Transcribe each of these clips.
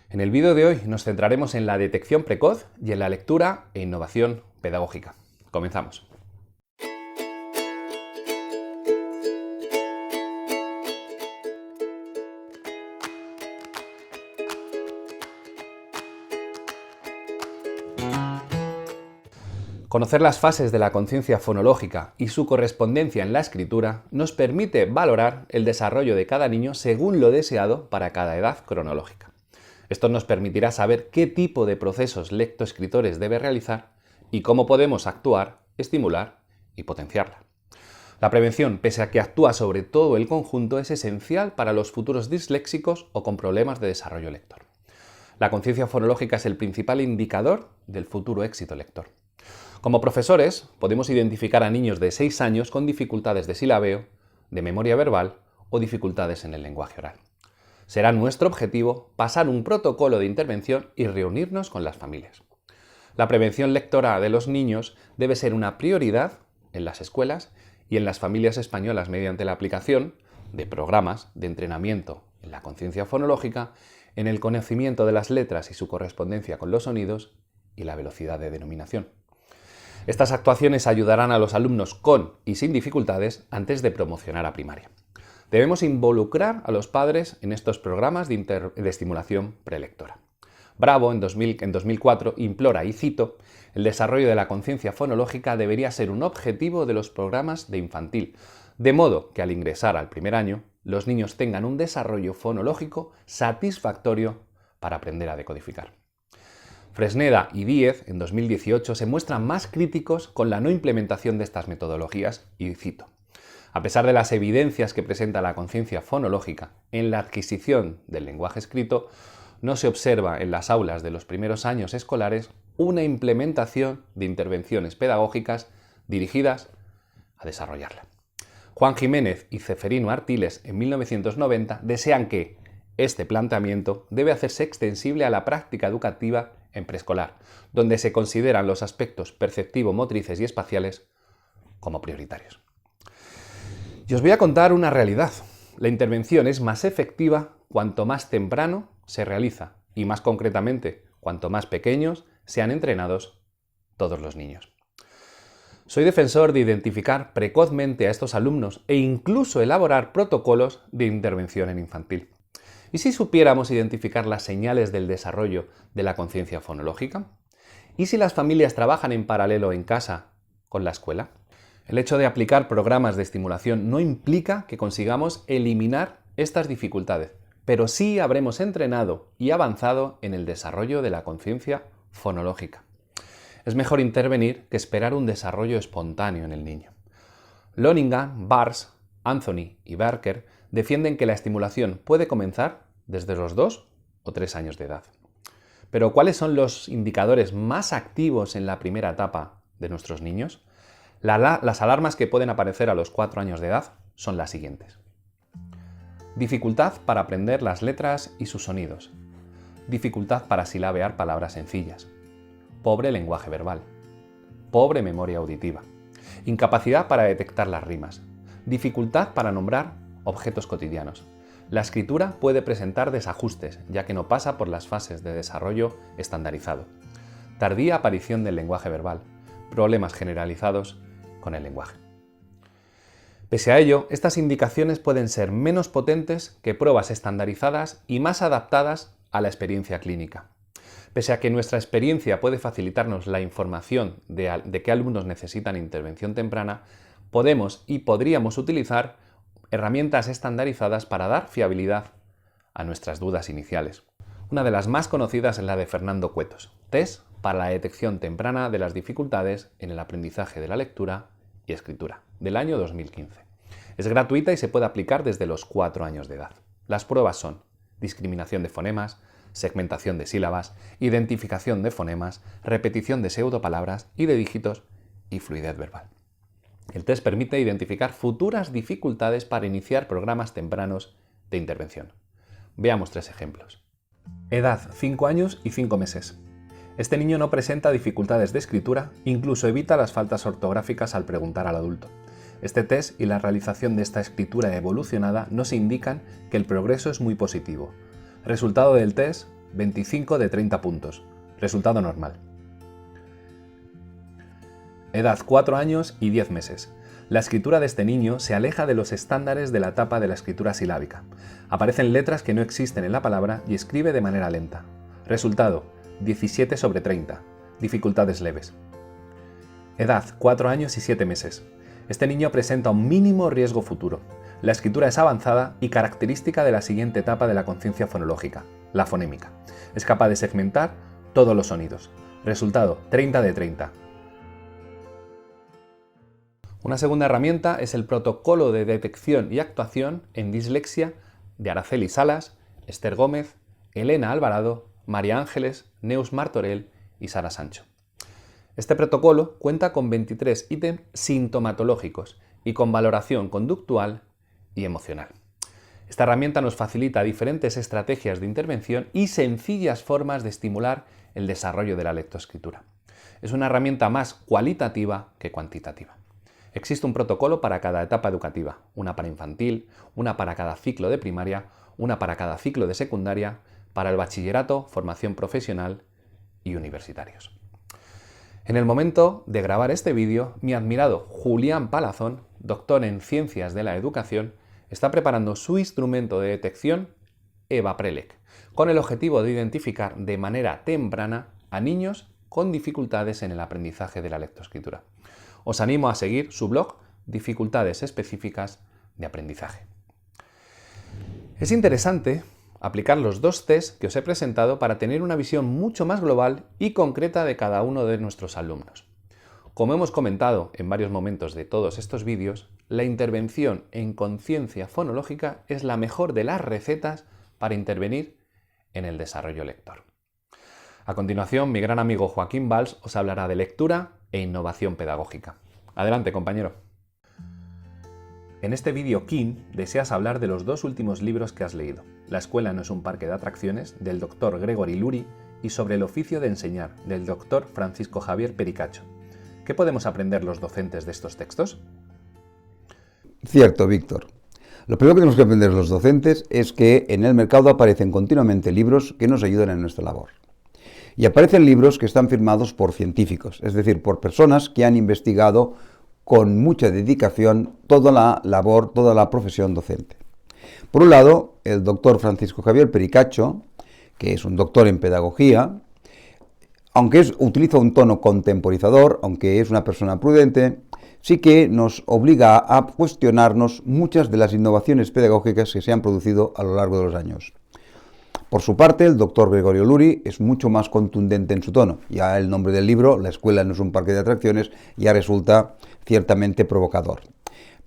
En el vídeo de hoy nos centraremos en la detección precoz y en la lectura e innovación pedagógica. Comenzamos. Conocer las fases de la conciencia fonológica y su correspondencia en la escritura nos permite valorar el desarrollo de cada niño según lo deseado para cada edad cronológica. Esto nos permitirá saber qué tipo de procesos lectoescritores debe realizar y cómo podemos actuar, estimular y potenciarla. La prevención, pese a que actúa sobre todo el conjunto, es esencial para los futuros disléxicos o con problemas de desarrollo lector. La conciencia fonológica es el principal indicador del futuro éxito lector. Como profesores, podemos identificar a niños de 6 años con dificultades de silabeo, de memoria verbal o dificultades en el lenguaje oral. Será nuestro objetivo pasar un protocolo de intervención y reunirnos con las familias. La prevención lectora de los niños debe ser una prioridad en las escuelas y en las familias españolas mediante la aplicación de programas de entrenamiento en la conciencia fonológica, en el conocimiento de las letras y su correspondencia con los sonidos y la velocidad de denominación. Estas actuaciones ayudarán a los alumnos con y sin dificultades antes de promocionar a primaria. Debemos involucrar a los padres en estos programas de estimulación prelectora. Bravo, en 2004, implora, y cito, el desarrollo de la conciencia fonológica debería ser un objetivo de los programas de infantil, de modo que al ingresar al primer año, los niños tengan un desarrollo fonológico satisfactorio para aprender a decodificar. Fresneda y Díez, en 2018, se muestran más críticos con la no implementación de estas metodologías y cito: a pesar de las evidencias que presenta la conciencia fonológica en la adquisición del lenguaje escrito, no se observa en las aulas de los primeros años escolares una implementación de intervenciones pedagógicas dirigidas a desarrollarla. Juan Jiménez y Ceferino Artiles, en 1990, desean que este planteamiento debe hacerse extensible a la práctica educativa en preescolar, donde se consideran los aspectos perceptivo-motrices y espaciales como prioritarios. Y os voy a contar una realidad. La intervención es más efectiva cuanto más temprano se realiza y, más concretamente, cuanto más pequeños sean entrenados todos los niños. Soy defensor de identificar precozmente a estos alumnos e incluso elaborar protocolos de intervención en infantil. ¿Y si supiéramos identificar las señales del desarrollo de la conciencia fonológica? ¿Y si las familias trabajan en paralelo en casa con la escuela? El hecho de aplicar programas de estimulación no implica que consigamos eliminar estas dificultades, pero sí habremos entrenado y avanzado en el desarrollo de la conciencia fonológica. Es mejor intervenir que esperar un desarrollo espontáneo en el niño. Loningan, Bars, Anthony y Barker defienden que la estimulación puede comenzar desde los 2 o 3 años de edad. Pero ¿cuáles son los indicadores más activos en la primera etapa de nuestros niños? Las alarmas que pueden aparecer a los 4 años de edad son las siguientes. Dificultad para aprender las letras y sus sonidos. Dificultad para silabear palabras sencillas. Pobre lenguaje verbal. Pobre memoria auditiva. Incapacidad para detectar las rimas. Dificultad para nombrar objetos cotidianos. La escritura puede presentar desajustes, ya que no pasa por las fases de desarrollo estandarizado. Tardía aparición del lenguaje verbal. Problemas generalizados con el lenguaje. Pese a ello, estas indicaciones pueden ser menos potentes que pruebas estandarizadas y más adaptadas a la experiencia clínica. Pese a que nuestra experiencia puede facilitarnos la información de qué alumnos necesitan intervención temprana, podemos y podríamos utilizar herramientas estandarizadas para dar fiabilidad a nuestras dudas iniciales. Una de las más conocidas es la de Fernando Cuetos, Test para la detección temprana de las dificultades en el aprendizaje de la lectura y escritura, del año 2015. Es gratuita y se puede aplicar desde los 4 años de edad. Las pruebas son discriminación de fonemas, segmentación de sílabas, identificación de fonemas, repetición de pseudopalabras y de dígitos y fluidez verbal. El test permite identificar futuras dificultades para iniciar programas tempranos de intervención. Veamos 3 ejemplos. Edad 5 años y 5 meses. Este niño no presenta dificultades de escritura, incluso evita las faltas ortográficas al preguntar al adulto. Este test y la realización de esta escritura evolucionada nos indican que el progreso es muy positivo. Resultado del test: 25 de 30 puntos. Resultado normal. Edad 4 años y 10 meses. La escritura de este niño se aleja de los estándares de la etapa de la escritura silábica. Aparecen letras que no existen en la palabra y escribe de manera lenta. Resultado, 17 sobre 30. Dificultades leves. Edad, 4 años y 7 meses. Este niño presenta un mínimo riesgo futuro. La escritura es avanzada y característica de la siguiente etapa de la conciencia fonológica, la fonémica. Es capaz de segmentar todos los sonidos. Resultado, 30 de 30. Una segunda herramienta es el protocolo de detección y actuación en dislexia de Araceli Salas, Esther Gómez, Elena Alvarado, María Ángeles, Neus Martorell y Sara Sancho. Este protocolo cuenta con 23 ítems sintomatológicos y con valoración conductual y emocional. Esta herramienta nos facilita diferentes estrategias de intervención y sencillas formas de estimular el desarrollo de la lectoescritura. Es una herramienta más cualitativa que cuantitativa. Existe un protocolo para cada etapa educativa, una para infantil, una para cada ciclo de primaria, una para cada ciclo de secundaria, para el bachillerato, formación profesional y universitarios. En el momento de grabar este vídeo, mi admirado Julián Palazón, doctor en Ciencias de la Educación, está preparando su instrumento de detección EVA Prelec, con el objetivo de identificar de manera temprana a niños con dificultades en el aprendizaje de la lectoescritura. Os animo a seguir su blog Dificultades Específicas de Aprendizaje. Es interesante aplicar los dos test que os he presentado para tener una visión mucho más global y concreta de cada uno de nuestros alumnos. Como hemos comentado en varios momentos de todos estos vídeos, la intervención en conciencia fonológica es la mejor de las recetas para intervenir en el desarrollo lector. A continuación, mi gran amigo Joaquín Valls os hablará de lectura e innovación pedagógica. Adelante, compañero. En este vídeo, Kim, deseas hablar de los dos últimos libros que has leído. La escuela no es un parque de atracciones, del Dr. Gregory Lurie, y Sobre el oficio de enseñar, del Dr. Francisco Javier Pericacho. ¿Qué podemos aprender los docentes de estos textos? Cierto, Víctor. Lo primero que tenemos que aprender los docentes es que en el mercado aparecen continuamente libros que nos ayudan en nuestra labor. Y aparecen libros que están firmados por científicos, es decir, por personas que han investigado con mucha dedicación toda la labor, toda la profesión docente. Por un lado, el doctor Francisco Javier Pericacho, que es un doctor en pedagogía, aunque utiliza un tono contemporizador, aunque es una persona prudente, sí que nos obliga a cuestionarnos muchas de las innovaciones pedagógicas que se han producido a lo largo de los años. Por su parte, el doctor Gregorio Lurie es mucho más contundente en su tono. Ya el nombre del libro, La escuela no es un parque de atracciones, ya resulta ciertamente provocador.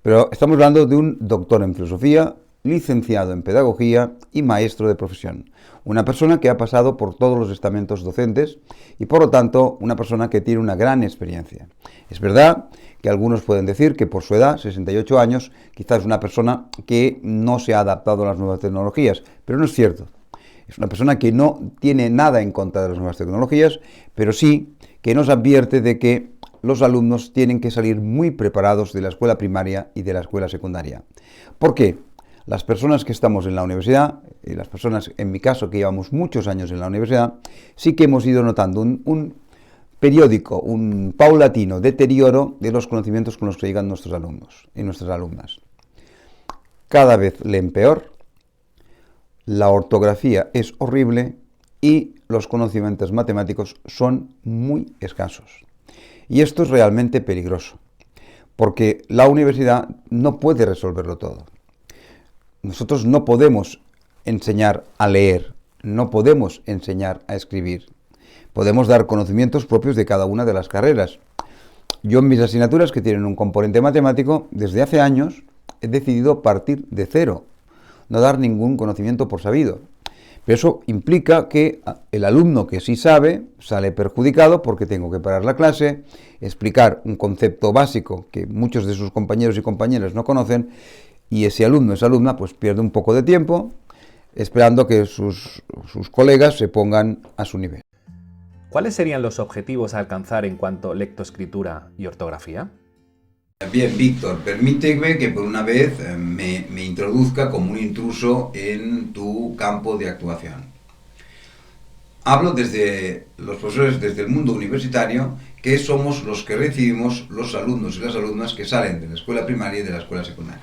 Pero estamos hablando de un doctor en filosofía, licenciado en pedagogía y maestro de profesión. Una persona que ha pasado por todos los estamentos docentes y, por lo tanto, una persona que tiene una gran experiencia. Es verdad que algunos pueden decir que por su edad, 68 años, quizás es una persona que no se ha adaptado a las nuevas tecnologías, pero no es cierto. Es una persona que no tiene nada en contra de las nuevas tecnologías, pero sí que nos advierte de que los alumnos tienen que salir muy preparados de la escuela primaria y de la escuela secundaria. ¿Por qué? Las personas que estamos en la universidad, y las personas, en mi caso, que llevamos muchos años en la universidad, sí que hemos ido notando un periódico, un paulatino deterioro de los conocimientos con los que llegan nuestros alumnos y nuestras alumnas. Cada vez leen peor, la ortografía es horrible y los conocimientos matemáticos son muy escasos. Y esto es realmente peligroso, porque la universidad no puede resolverlo todo. Nosotros no podemos enseñar a leer, no podemos enseñar a escribir. Podemos dar conocimientos propios de cada una de las carreras. Yo en mis asignaturas que tienen un componente matemático, desde hace años he decidido partir de cero, no dar ningún conocimiento por sabido. Pero eso implica que el alumno que sí sabe sale perjudicado porque tengo que parar la clase, explicar un concepto básico que muchos de sus compañeros y compañeras no conocen, y ese alumno, esa alumna, pues pierde un poco de tiempo esperando que sus colegas se pongan a su nivel. ¿Cuáles serían los objetivos a alcanzar en cuanto a lectoescritura y ortografía? Bien, Víctor, permíteme que por una vez me introduzca como un intruso en tu campo de actuación. Hablo desde los profesores, desde el mundo universitario, que somos los que recibimos los alumnos y las alumnas que salen de la escuela primaria y de la escuela secundaria.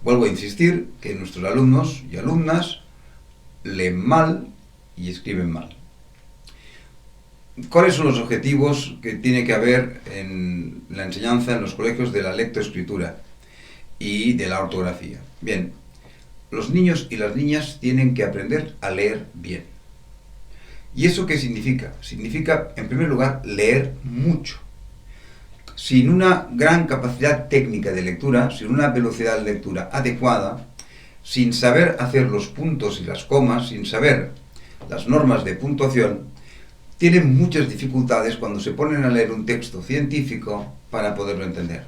Vuelvo a insistir que nuestros alumnos y alumnas leen mal y escriben mal. ¿Cuáles son los objetivos que tiene que haber en la enseñanza en los colegios de la lectoescritura y de la ortografía? Bien, los niños y las niñas tienen que aprender a leer bien. ¿Y eso qué significa? Significa, en primer lugar, leer mucho. Sin una gran capacidad técnica de lectura, sin una velocidad de lectura adecuada, sin saber hacer los puntos y las comas, sin saber las normas de puntuación, tienen muchas dificultades cuando se ponen a leer un texto científico para poderlo entender.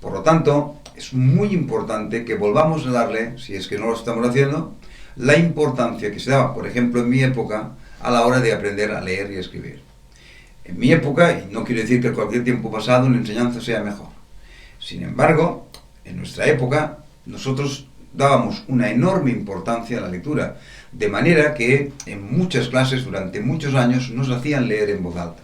Por lo tanto, es muy importante que volvamos a darle, si es que no lo estamos haciendo, la importancia que se daba, por ejemplo, en mi época, a la hora de aprender a leer y escribir. En mi época, y no quiero decir que cualquier tiempo pasado la enseñanza sea mejor. Sin embargo, en nuestra época, nosotros dábamos una enorme importancia a la lectura, de manera que en muchas clases durante muchos años nos hacían leer en voz alta.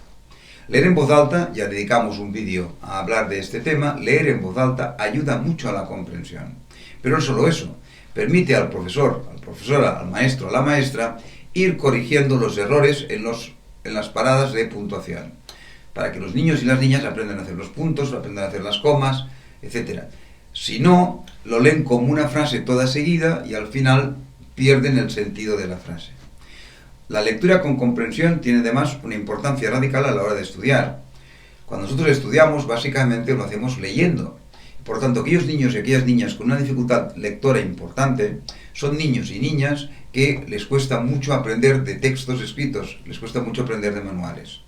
Leer en voz alta, ya dedicamos un vídeo a hablar de este tema, leer en voz alta ayuda mucho a la comprensión. Pero no solo eso, permite al profesor, a la profesora, al maestro, a la maestra, ir corrigiendo los errores en las paradas de puntuación, para que los niños y las niñas aprendan a hacer los puntos, aprendan a hacer las comas, etc. Si no, lo leen como una frase toda seguida y al final pierden el sentido de la frase. La lectura con comprensión tiene además una importancia radical a la hora de estudiar. Cuando nosotros estudiamos, básicamente lo hacemos leyendo. Por lo tanto, aquellos niños y aquellas niñas con una dificultad lectora importante son niños y niñas que les cuesta mucho aprender de textos escritos, les cuesta mucho aprender de manuales.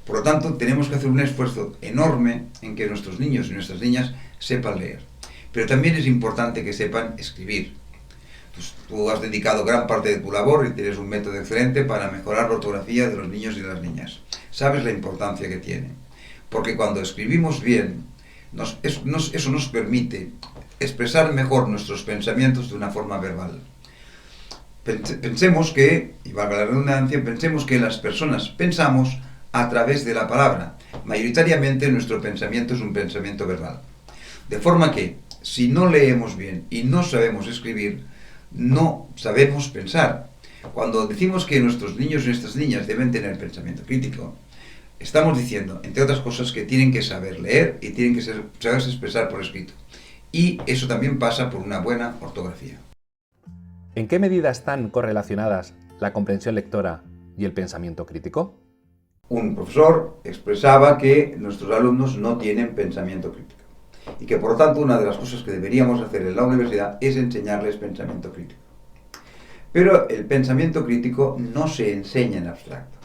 Por lo tanto, tenemos que hacer un esfuerzo enorme en que nuestros niños y nuestras niñas sepan leer. Pero también es importante que sepan escribir. Tú has dedicado gran parte de tu labor y tienes un método excelente para mejorar la ortografía de los niños y de las niñas. Sabes la importancia que tiene. Porque cuando escribimos bien, eso nos permite expresar mejor nuestros pensamientos de una forma verbal. Pensemos que, y valga la redundancia, pensemos que las personas pensamos a través de la palabra. Mayoritariamente nuestro pensamiento es un pensamiento verbal. De forma que, si no leemos bien y no sabemos escribir, no sabemos pensar. Cuando decimos que nuestros niños y nuestras niñas deben tener pensamiento crítico, estamos diciendo, entre otras cosas, que tienen que saber leer y tienen que saberse expresar por escrito. Y eso también pasa por una buena ortografía. ¿En qué medida están correlacionadas la comprensión lectora y el pensamiento crítico? Un profesor expresaba que nuestros alumnos no tienen pensamiento crítico y que por lo tanto una de las cosas que deberíamos hacer en la universidad es enseñarles pensamiento crítico. Pero el pensamiento crítico no se enseña en abstracto.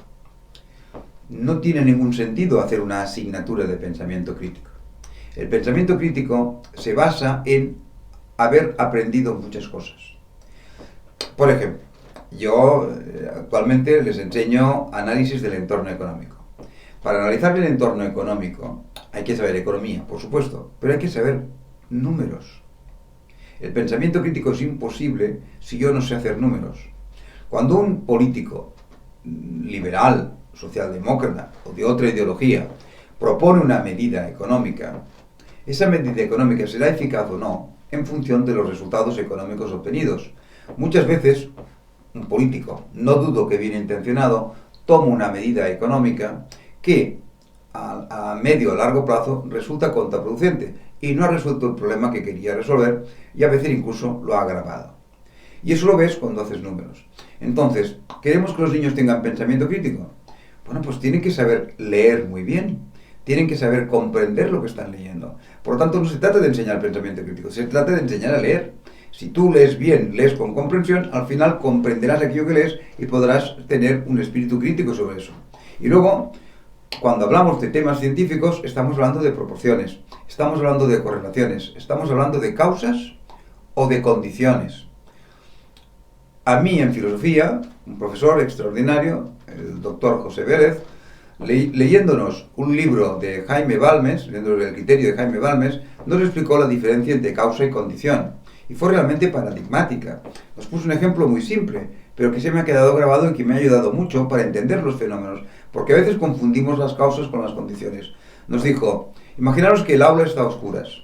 No tiene ningún sentido hacer una asignatura de pensamiento crítico. El pensamiento crítico se basa en haber aprendido muchas cosas. Por ejemplo, yo actualmente les enseño análisis del entorno económico. Para analizar el entorno económico hay que saber economía, por supuesto, pero hay que saber números. El pensamiento crítico es imposible si yo no sé hacer números. Cuando un político liberal, socialdemócrata o de otra ideología propone una medida económica, esa medida económica será eficaz o no en función de los resultados económicos obtenidos. Muchas veces un político, no dudo que bien intencionado, toma una medida económica que a medio o largo plazo resulta contraproducente y no ha resuelto el problema que quería resolver y a veces incluso lo ha agravado. Y eso lo ves cuando haces números. Entonces, ¿queremos que los niños tengan pensamiento crítico? Bueno, pues tienen que saber leer muy bien, tienen que saber comprender lo que están leyendo. Por lo tanto, no se trata de enseñar pensamiento crítico, se trata de enseñar a leer. Si tú lees bien, lees con comprensión, al final comprenderás aquello que lees y podrás tener un espíritu crítico sobre eso. Y luego, cuando hablamos de temas científicos, estamos hablando de proporciones, estamos hablando de correlaciones, estamos hablando de causas o de condiciones. A mí en filosofía, un profesor extraordinario, el doctor José Vélez, leyéndonos un libro de Jaime Balmes, leyéndonos el criterio de Jaime Balmes, nos explicó la diferencia entre causa y condición. Y fue realmente paradigmática. Nos puso un ejemplo muy simple, pero que se me ha quedado grabado y que me ha ayudado mucho para entender los fenómenos, porque a veces confundimos las causas con las condiciones. Nos dijo, imaginaros que el aula está a oscuras.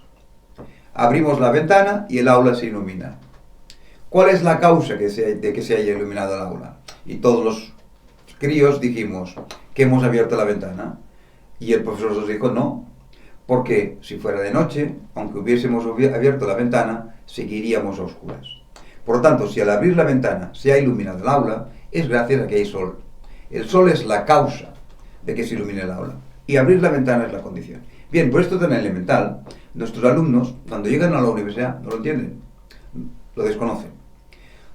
Abrimos la ventana y el aula se ilumina. ¿Cuál es la causa de que se haya iluminado el aula? Y todos los críos dijimos que hemos abierto la ventana. Y el profesor nos dijo no, porque si fuera de noche, aunque hubiésemos abierto la ventana, seguiríamos a oscuras. Por lo tanto, si al abrir la ventana se ha iluminado el aula, es gracias a que hay sol. El sol es la causa de que se ilumine el aula. Y abrir la ventana es la condición. Bien, por esto tan elemental, nuestros alumnos, cuando llegan a la universidad, no lo entienden, lo desconocen.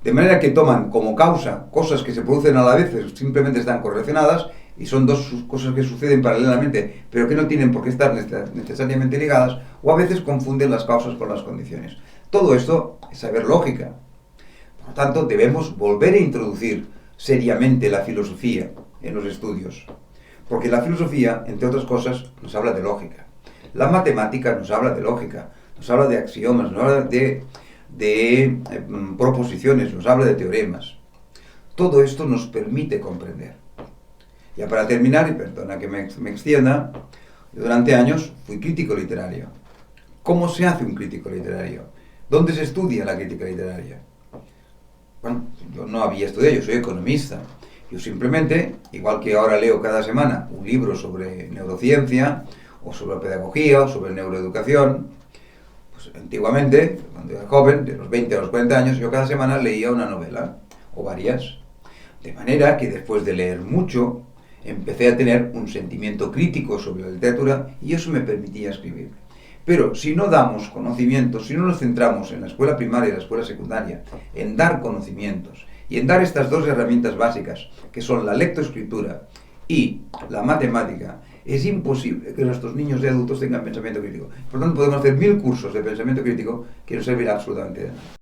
De manera que toman como causa cosas que se producen a la vez, simplemente están correlacionadas, y son dos cosas que suceden paralelamente, pero que no tienen por qué estar necesariamente ligadas, o a veces confunden las causas con las condiciones. Todo esto es saber lógica. Por lo tanto, debemos volver a introducir seriamente la filosofía en los estudios. Porque la filosofía, entre otras cosas, nos habla de lógica. La matemática nos habla de lógica, nos habla de axiomas, nos habla de proposiciones, nos habla de teoremas. Todo esto nos permite comprender. Ya para terminar, y perdona que me extienda, yo durante años fui crítico literario. ¿Cómo se hace un crítico literario? ¿Dónde se estudia la crítica literaria? Bueno, yo no había estudiado, yo soy economista. Yo simplemente, igual que ahora leo cada semana un libro sobre neurociencia, o sobre pedagogía, o sobre neuroeducación, pues antiguamente, cuando era joven, de los 20 a los 40 años, yo cada semana leía una novela, o varias. De manera que después de leer mucho, empecé a tener un sentimiento crítico sobre la literatura y eso me permitía escribir. Pero si no damos conocimientos, si no nos centramos en la escuela primaria y la escuela secundaria, en dar conocimientos y en dar estas dos herramientas básicas, que son la lectoescritura y la matemática, es imposible que nuestros niños y adultos tengan pensamiento crítico. Por lo tanto, podemos hacer 1000 cursos de pensamiento crítico que no servirá absolutamente de nada.